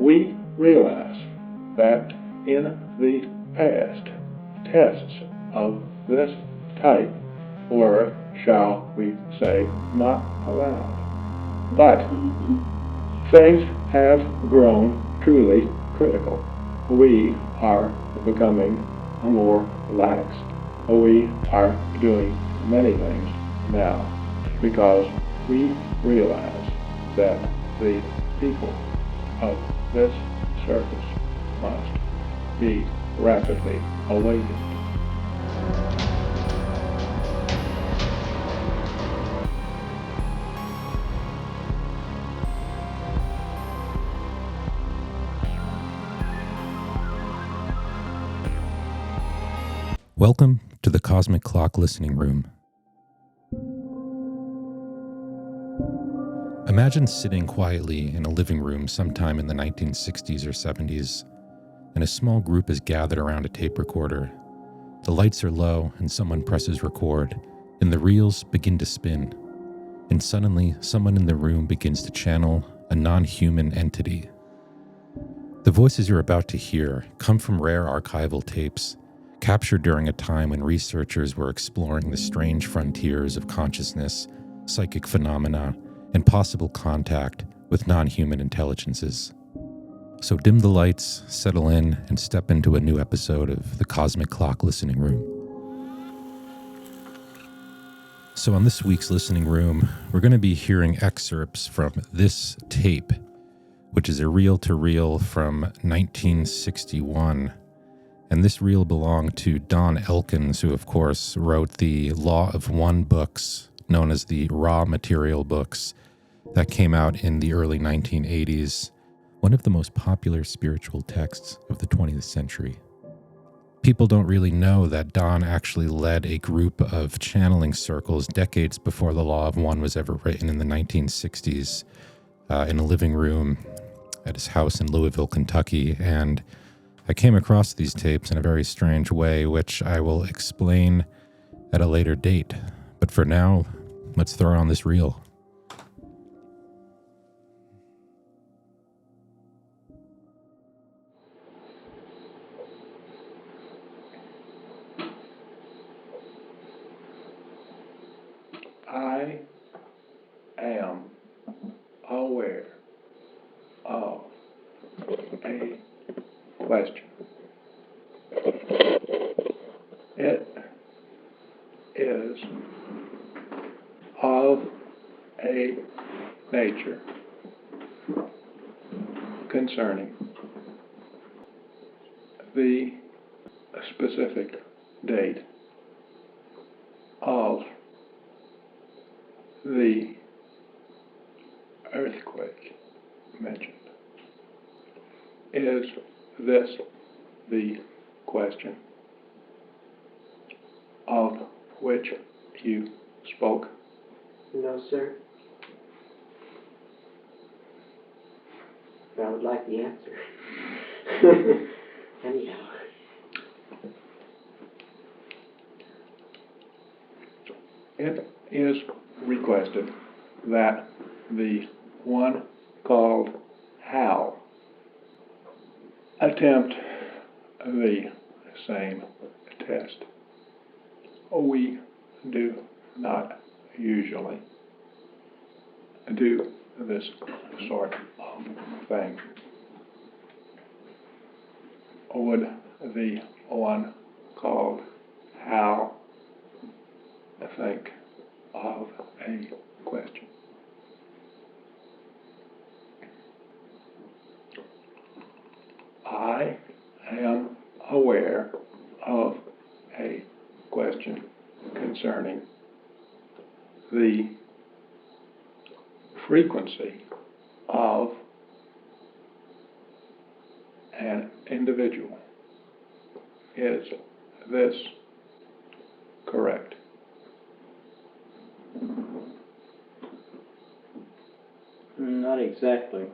we realize that in the past, tests of this type were, shall we say, not allowed. But things have grown truly critical. We are becoming more lax. We are doing many things now because we realize that the people of this surface must be rapidly awakened. Welcome to the Cosmic Clock Listening Room. Imagine sitting quietly in a living room sometime in the 1960s or 70s, and a small group is gathered around a tape recorder. The lights are low and someone presses record, and the reels begin to spin. And suddenly, someone in the room begins to channel a non-human entity. The voices you're about to hear come from rare archival tapes, captured during a time when researchers were exploring the strange frontiers of consciousness, psychic phenomena, and possible contact with non-human intelligences. So dim the lights, settle in, and step into a new episode of the Cosmic Clock Listening Room. So on this week's Listening Room, we're going to be hearing excerpts from this tape, which is a reel-to-reel from 1961. And this reel belonged to Don Elkins, who of course wrote the Law of One books, known as the Raw Material books, that came out in the early 1980s, one of the most popular spiritual texts of the 20th century. People don't really know that Don actually led a group of channeling circles decades before the Law of One was ever written in the 1960s, in a living room at his house in Louisville, Kentucky, and I came across these tapes in a very strange way, which I will explain at a later date. But for now, let's throw on this reel. I am aware of a question. It is of a nature concerning the specific date of the earthquake mentioned. Is this the question of which you spoke? No, sir. I would like the answer. Anyhow. It is requested that the one called Hal attempt the same test. We do not usually do this sort of thing. Would the one called Hal think of a question? I am aware of a question concerning the frequency of an individual. Is this correct? Not exactly.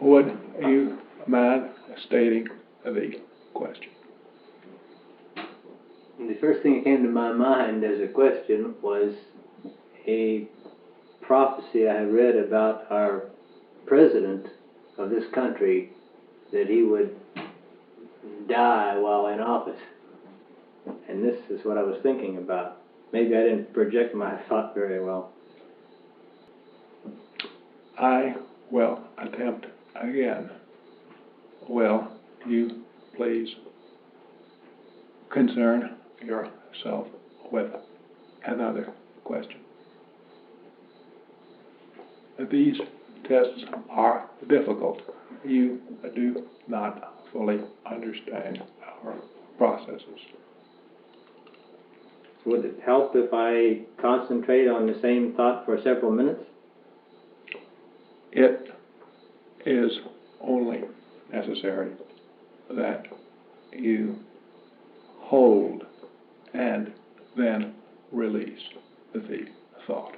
Would you mind stating the question? The first thing that came to my mind as a question was a prophecy I have read about our president of this country, that he would die while in office. And this is what I was thinking about. Maybe I didn't project my thought very well. I will attempt again. Will you please concern yourself with another question? These tests are difficult. You do not fully understand our processes. Would it help if I concentrate on the same thought for several minutes? It is only necessary that you hold and then release the thought.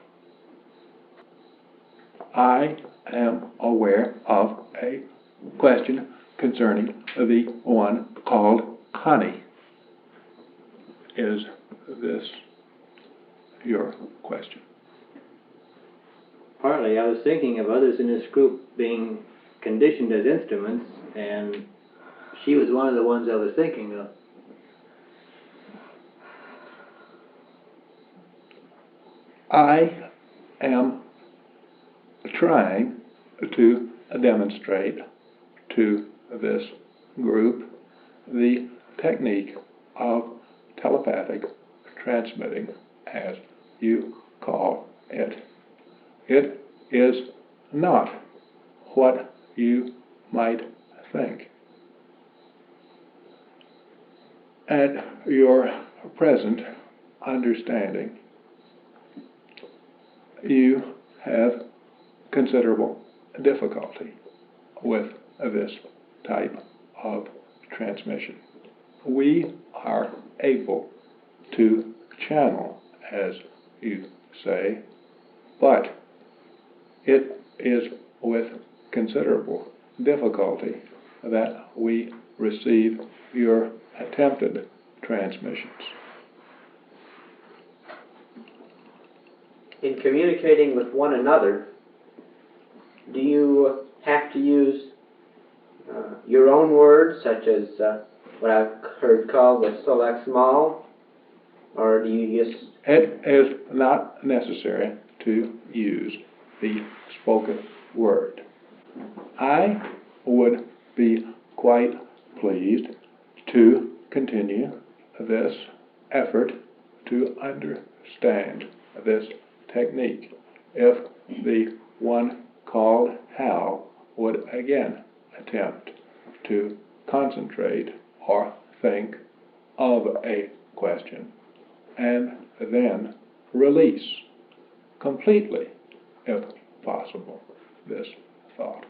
I am aware of a question concerning the one called honey. Is this your question? Partly. I was thinking of others in this group being conditioned as instruments, and she was one of the ones I was thinking of. I am trying to demonstrate to this group the technique of telepathic transmitting, as you call it. It is not what you might think. At your present understanding, you have considerable difficulty with this type of transmission. We are able to channel, as you say, but it is with considerable difficulty that we receive your attempted transmissions. In communicating with one another, do you have to use your own words, such as what I've heard called the select small, or do you just... It is not necessary to use the spoken word. I would be quite pleased to continue this effort to understand this technique if the one called Hal would again attempt to concentrate or think of a question and then release completely, if possible, this thought.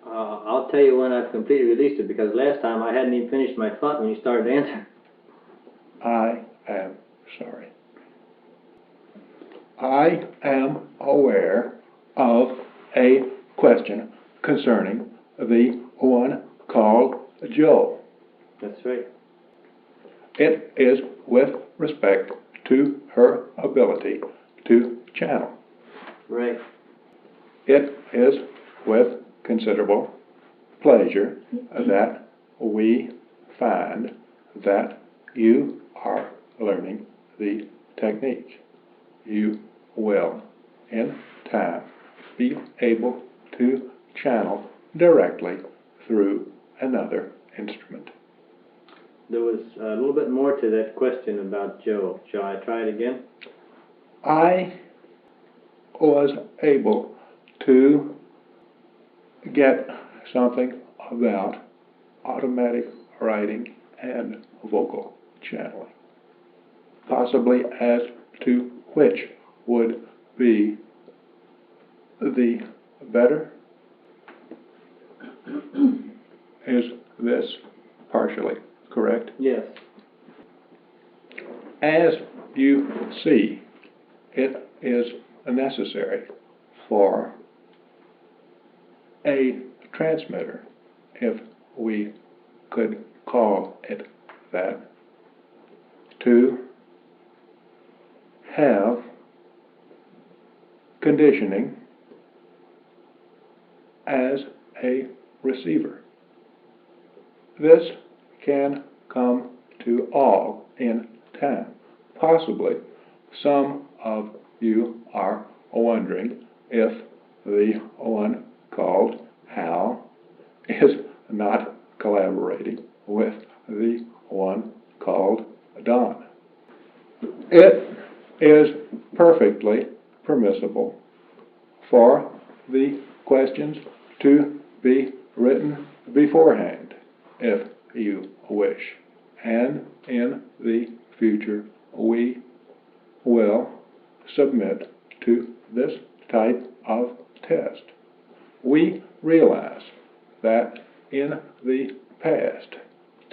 I'll tell you when I've completely released it, because last time I hadn't even finished my thought when you started answering. I am sorry. I am aware of a question concerning the one called Joe. That's right. It is with respect to her ability to channel. Right. It is with considerable pleasure that we find that you are learning the technique. You will, in time, be able to channel directly through another instrument. There was a little bit more to that question about Joe. Shall I try it again? I was able to get something about automatic writing and vocal channeling, possibly as to which would be the better. Is this partially correct? Yes. As you see, it is necessary for a transmitter, if we could call it that, to have conditioning as a receiver. This can come to all in time. Possibly some of you are wondering if the one called Hal is not collaborating with the one called Don. It is perfectly permissible for the questions to be written beforehand, if you wish. And in the future, we will submit to this type of test. We realize that in the past,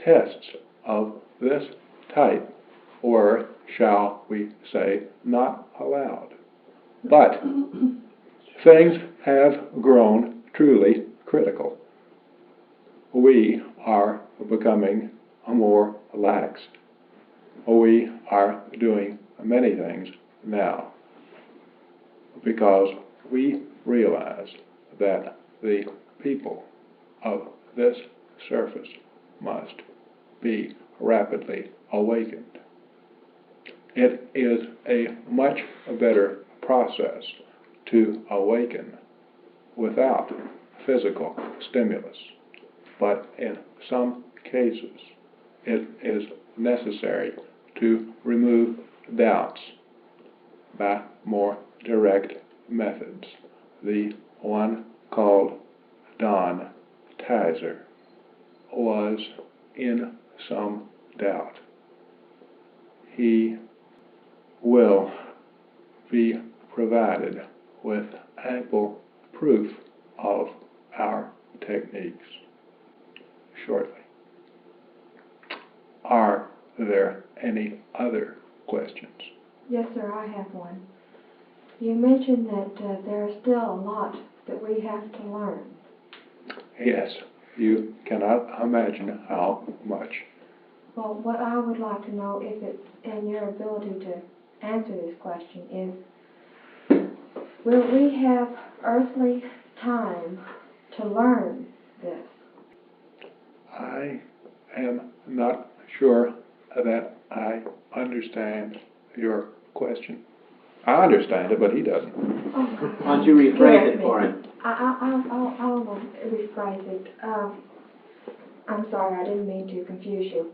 tests of this type were, shall we say, not allowed. But things have grown truly critical. We are becoming more lax. We are doing many things now because we realize that the people of this surface must be rapidly awakened. It is a much better process to awaken without physical stimulus, but in some cases it is necessary to remove doubts by more direct methods. The one called Don Tizer was in some doubt. He will be provided with ample proof of our techniques shortly. Are there any other questions? Yes, sir, I have one. You mentioned that there is still a lot that we have to learn. Yes, you cannot imagine how much. Well, what I would like to know, if it's in your ability to answer this question, is will we have earthly time to learn this? I am not sure that I understand your question. I understand it, but he doesn't. Oh, Why don't you rephrase it for him? I'll rephrase it. I'm sorry, I didn't mean to confuse you.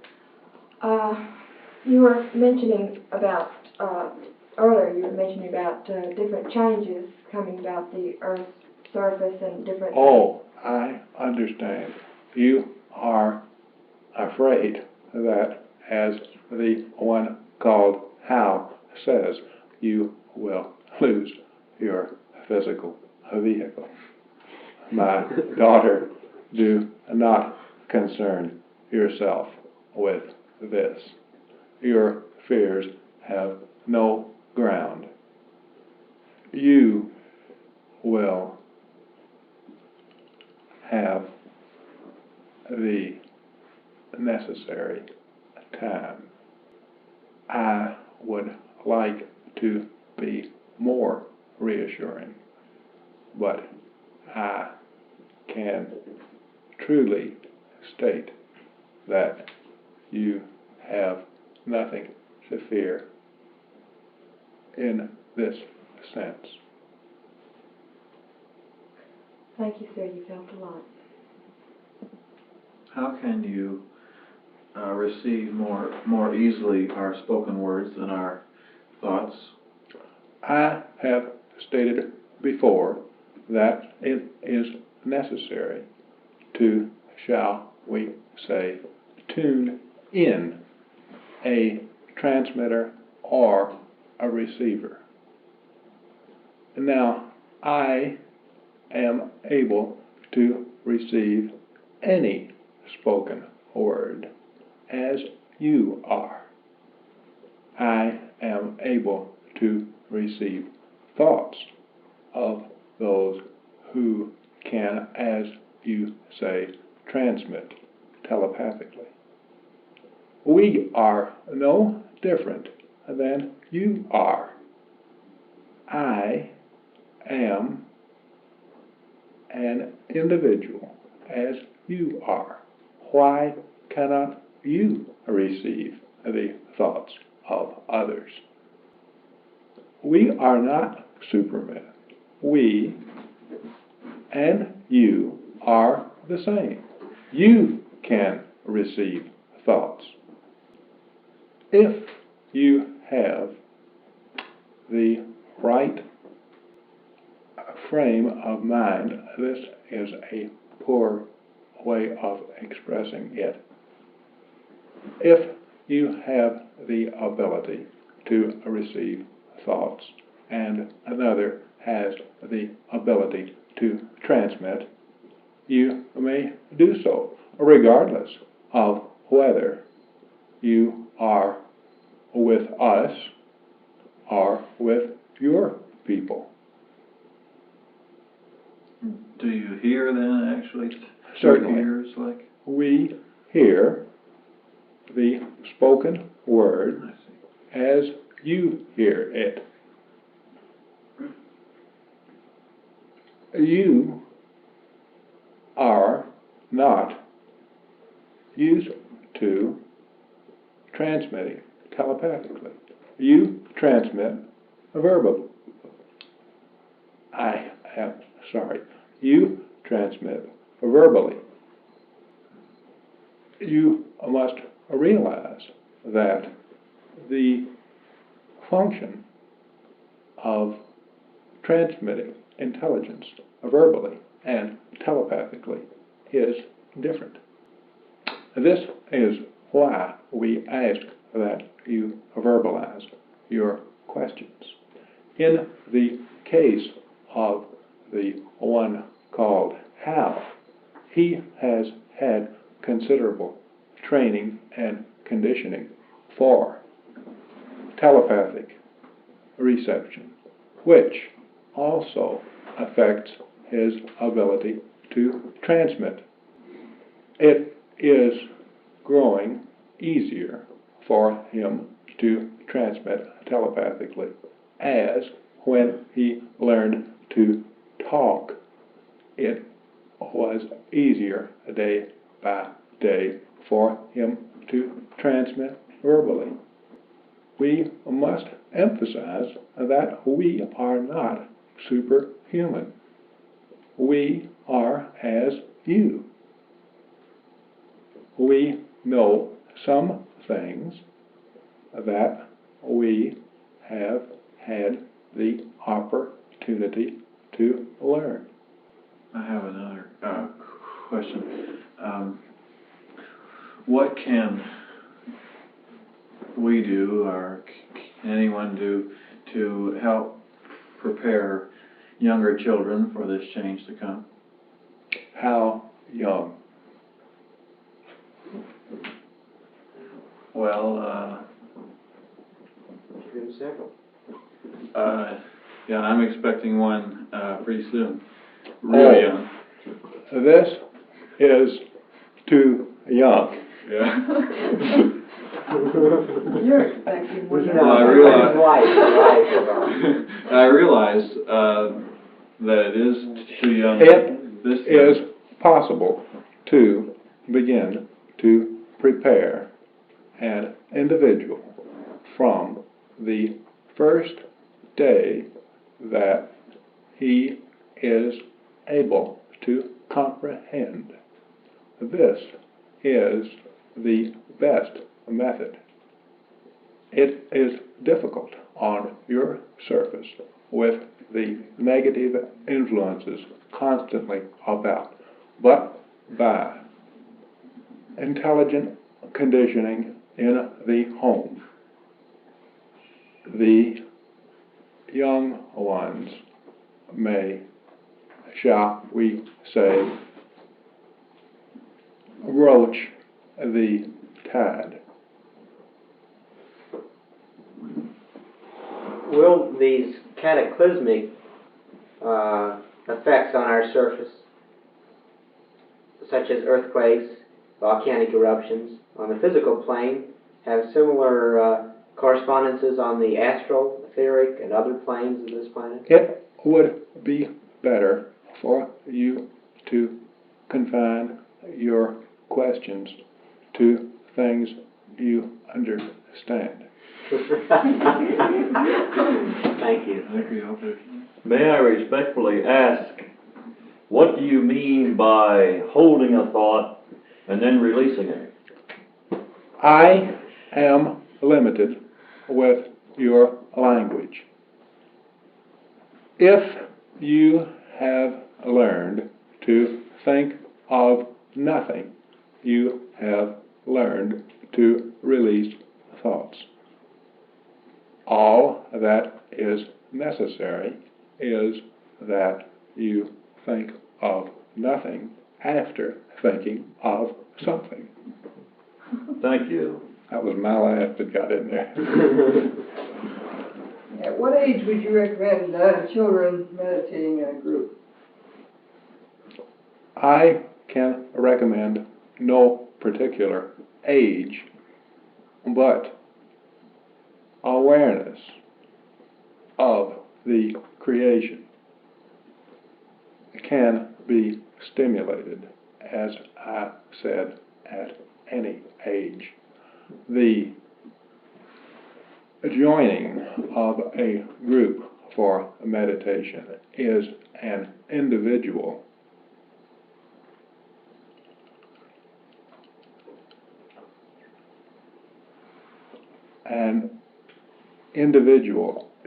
You were mentioning about, earlier you were mentioning about different changes coming about the Earth's surface and different... Oh, I understand. You are afraid that, as the one called Hal says, you will lose your physical vehicle. My daughter, do not concern yourself with this. Your fears have no ground. You will have the necessary time. I would like to be more reassuring, but I can truly state that you have nothing to fear in this sense. Thank you, sir. You've helped a lot. How can you receive more easily our spoken words than our thoughts? I have stated before that it is necessary to, shall we say, tune in a transmitter or a receiver. Now, I am able to receive any spoken word as you are. I am able to receive thoughts of those who can, as you say, transmit telepathically. We are no different than you are. I am an individual as you are. Why cannot you receive the thoughts of others? We are not Supermen. We and you are the same. You can receive thoughts. If you have the right frame of mind, this is a poor way of expressing it. If you have the ability to receive thoughts and another has the ability to transmit, you may do so, regardless of whether you are with us or with your people. Do you hear then, actually? Certainly. Ears, like? We hear the spoken word I see. as you hear it. You are not used to transmitting telepathically. You transmit verbally. You transmit verbally. You must realize that the function of transmitting intelligence verbally and telepathically is different. This is why we ask that you verbalize your questions. In the case of the one called Hal, he has had considerable training and conditioning for telepathic reception, which also affects his ability to transmit. It is growing easier for him to transmit telepathically, as when he learned to talk, it was easier day by day for him to transmit verbally. We must emphasize that we are not superhuman. We are as you. We know some things that we have had the opportunity to learn. I have another question. What can we do, or can anyone do, to help prepare younger children for this change to come? How young? Well, There's several. yeah, I'm expecting one pretty soon. Really young. This is too young. Yeah. You're expecting one. Well, I realize that it is too young. It is possible to begin to prepare an individual from the first day that he is able to comprehend. This is the best method. It is difficult on your surface with the negative influences constantly about, but by intelligent conditioning in the home, the young ones may, shall we say, broach the tide. Will these cataclysmic effects on our surface, such as earthquakes, volcanic eruptions, on the physical plane, have similar correspondences on the astral etheric and other planes of this planet? It would be better for you to confine your questions to things you understand. Thank you. May I respectfully ask, what do you mean by holding a thought and then releasing it? I am limited with your language. If you have learned to think of nothing, you have learned to release thoughts. All that is necessary is that you think of nothing after thinking of something. Thank you. That was my laugh that got in there. At what age would you recommend children meditating in a group? I can recommend no particular age, but awareness of the creation can be stimulated, as I said, at any age. The joining of a group for meditation is an individual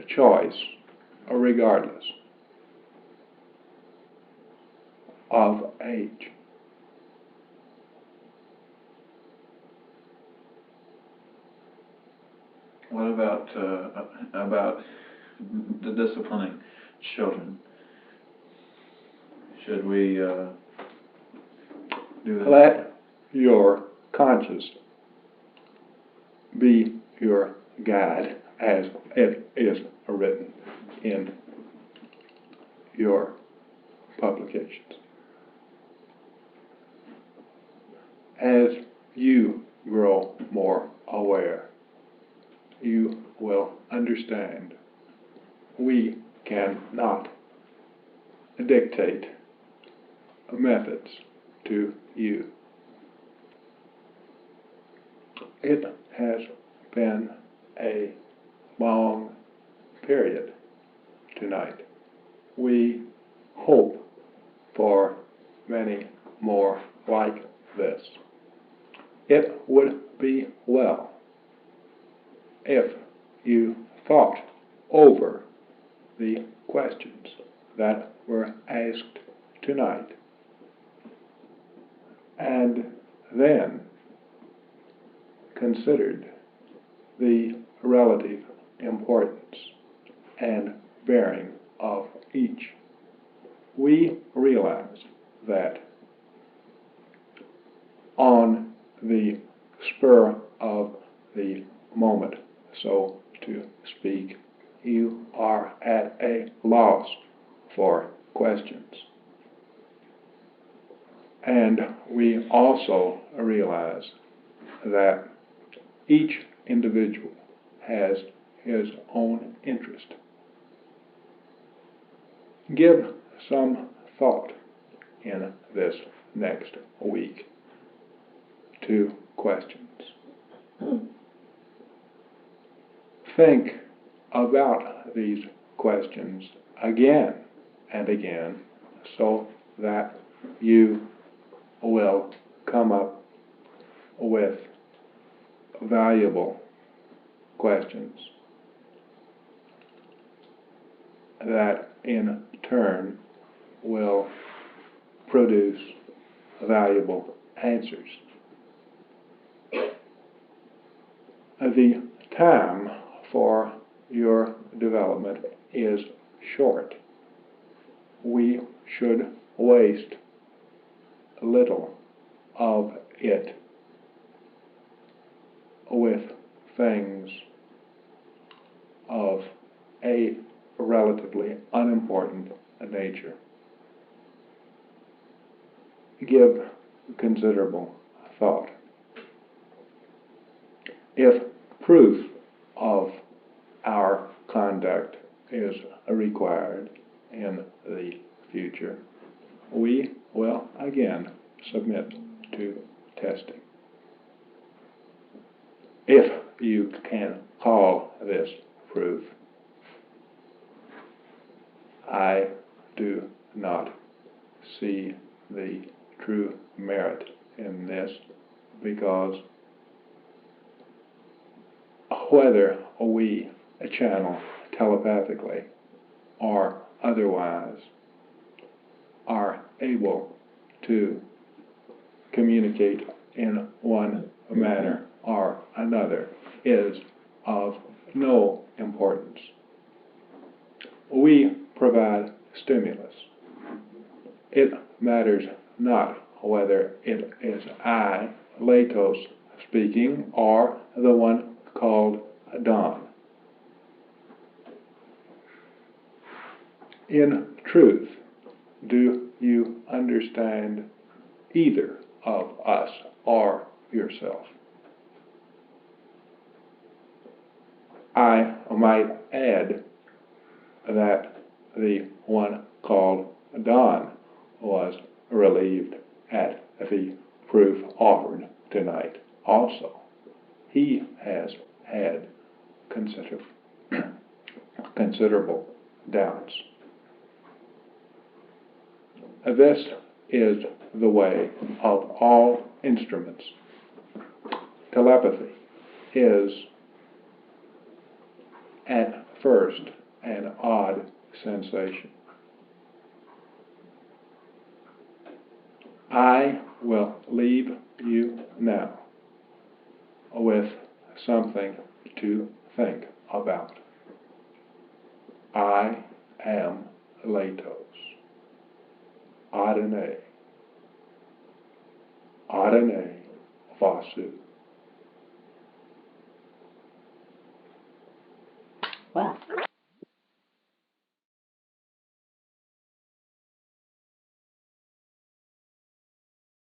choice, regardless of age. What about the disciplining children? Should we do that? Let your conscience be your guide, as it is written in your publications. As you grow more aware, you will understand we cannot dictate methods to you. It has been a long period tonight. We hope for many more like this. It would be well if you thought over the questions that were asked tonight, and then considered the relative importance and bearing of each. We realize that on the spur of the moment, so to speak, you are at a loss for questions. And we also realize that each individual has his own interest. Give some thought in this next week to questions. Think about these questions again and again so that you will come up with valuable questions that in turn will produce valuable answers. The time for your development is short. We should waste little of it with things of a relatively unimportant nature. Give considerable thought. If proof of our conduct is required in the future, we will again submit to testing. If you can call this proof, I do not see the true merit in this, because whether we channel telepathically or otherwise are able to communicate in one manner or another is of no importance. We provide stimulus. It matters not whether it is I, Latos, speaking, or the one called Don. In truth, do you understand either of us or yourself? I might add that the one called Don was relieved at the proof offered tonight also. He has had considerable doubts. This is the way of all instruments. Telepathy is at first an odd sensation. I will leave you now with something to think about. I am Latos. Adonai. Adonai Vasu.